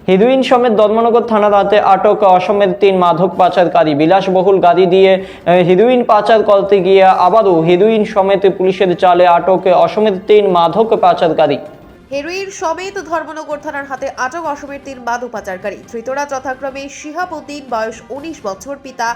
Heroine সমেত ধর্মনগর থানার হাতে আটক অসমের 3 মাদক পাচারকারী। বিলাসবহুল গাড়ি দিয়ে হিরোইন পাচার করতে গিয়ে আবারও হিরোইন সমেত পুলিশের জালে আটক অসমের 3 মাদক পাচারকারী। হেরোইন সমেত ধর্মনগর থানার হাতে আটক অসমের 3 মাদক পাচারকারী। ধৃতরা যথাক্রমে শিহাব উদ্দিন বয়স 19 বছর, পিতা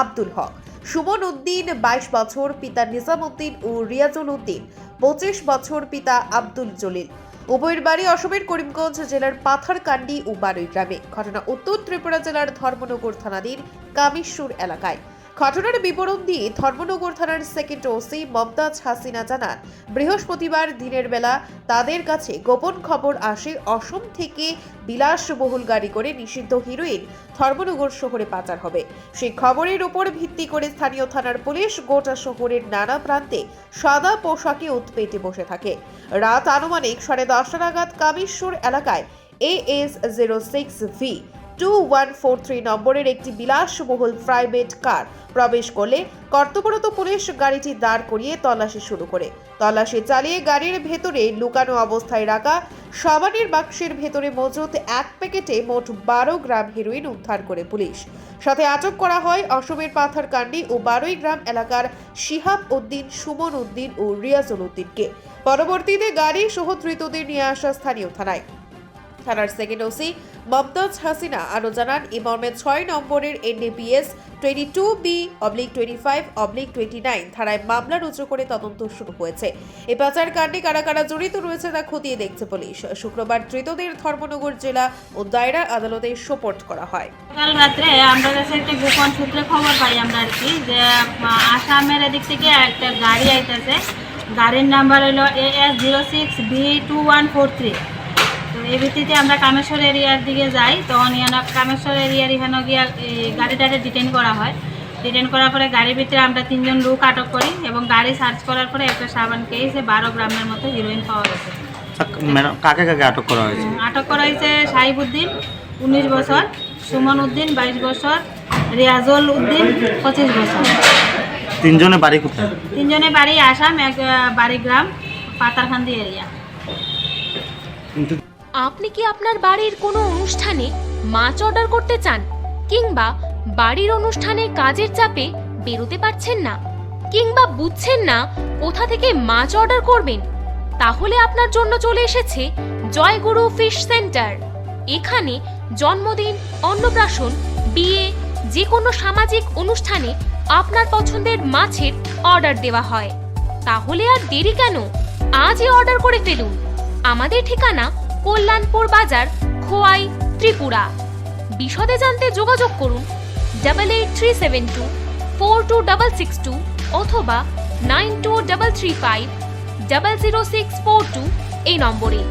আব্দুল হক; সুমন উদ্দিন 22 বছর, পিতা নিজাম উদ্দিন; ও রিয়াজুল উদ্দিন 25 বছর, পিতা আব্দুল জলিল। উভয়ের বাড়ি অসমের করিমগঞ্জ জেলার পাথারকান্দি ও বারুই গ্রামে। ঘটনা উত্তর ত্রিপুরা জেলার ধর্মনগর থানাধীন কামেশ্বর এলাকায়। ঘটনার বিবরণ দিয়ে ধর্মনগর থানার সেকেন্ড ওসি মমতাজ হাসিনা জানান, বৃহস্পতিবার দিনের বেলা তাদের কাছে গোপন খবর আসে অসম থেকে বিলাসবহুল গাড়ি করে নিষিদ্ধ হিরোইন ধর্মনগর শহরে পাচার হবে। সেই খবরের উপর ভিত্তি করে স্থানীয় থানার পুলিশ গোটা শহরের নানা প্রান্তে সাদা পোশাকে উৎপেতে বসে থাকে। রাত আনুমানিক 10:30 নাগাদ কামেশ্বর এলাকায় AS06V 2143 নম্বরের একটি বিলাসবহুল প্রাইভেট কার প্রবেশ করলে কর্তব্যরত পুলিশ গাড়িটি দাঁড় করিয়ে তল্লাশি শুরু করে। তল্লাশি চালিয়ে গাড়ির ভেতরে লুকানো অবস্থায় রাখা সাবানের বাক্সের ভেতরে মজুত 1 প্যাকেটে মোট 12 গ্রাম হেরোইন উদ্ধার করে পুলিশ। সাথে আটক করা হয় অসমের পাথারকান্দি ও বারুই গ্রাম এলাকার শিহাব উদ্দিন, সুমন উদ্দিন ও রিয়াজুল উদ্দিনকে। পরবর্তীতে গাড়ি সহ ধৃতদের নিয়ে আসা স্থানীয় থানায়। থানার সেকেন্ড ওসি মমতাজ হাসিনা আরো জানান, এই মর্মে 6 নম্বরের NDPS 22B/25/29 ধারায় মামলা রুজু করে তদন্ত শুরু হয়েছে। এই পাচার কাণ্ডে কারা কারা জড়িত রয়েছে তা খতিয়ে দেখছে পুলিশ। শুক্রবার ধৃতদের ধর্মনগর জেলা ও দায়রা আদালতে সোপর্দ করা হয়। কাল রাত্রে আমরা কাছে একটা গোপন সূত্রে খবর পাই আমরা আর কি, যে আসামের এদিক থেকে একটা গাড়ি আইতেছে। গাড়ির নাম্বার হলো AS06B2143। তো এই ভিত্তিতে আমরা কামেশ্বর এরিয়ার দিকে যাই। তখন কামেশ্বর এরিয়ার এখানে গিয়ে গাড়িটাকে ডিটেইন করা হয়। ডিটেইন করার পরে গাড়ির ভিতরে আমরা 3 জন লোক আটক করি এবং গাড়ি সার্চ করার পরে একটা সাবান কেসে 12 গ্রামের মতো হিরোইন পাওয়া গেছে। কাকে কাকে আটক করা হয়েছে? আটক করা হয়েছে সাহিব উদ্দিন 19 বছর, সুমন উদ্দিন 22 বছর, রিয়াজুল উদ্দিন 25 বছর। 3 জনের বাড়ি কোথায়? 3 জনের বাড়ি আসাম, এক বাড়ি গ্রাম পাতারকান্দি এরিয়া। আপনি কি আপনার বাড়ির কোনো অনুষ্ঠানে মাছ অর্ডার করতে চান, কিংবা বাড়ির অনুষ্ঠানে কাজের চাপে বেরোতে পারছেন না, কিংবা বুঝছেন না কোথা থেকে মাছ অর্ডার করবেন? তাহলে আপনার জন্য চলে এসেছে জয়গুরু ফিশ সেন্টার। এখানে জন্মদিন, অন্নপ্রাশন, বিয়ে, যে কোনো সামাজিক অনুষ্ঠানে আপনার পছন্দের মাছের অর্ডার দেওয়া হয়। তাহলে আর দেরি কেন? আজই অর্ডার করে ফেলুন। আমাদের ঠিকানা কল্যাণপুর বাজার, খোয়াই, ত্রিপুরা। বিশদে জানতে যোগাযোগ করুন 8837242662 অথবা 9235000642 এই নম্বরে।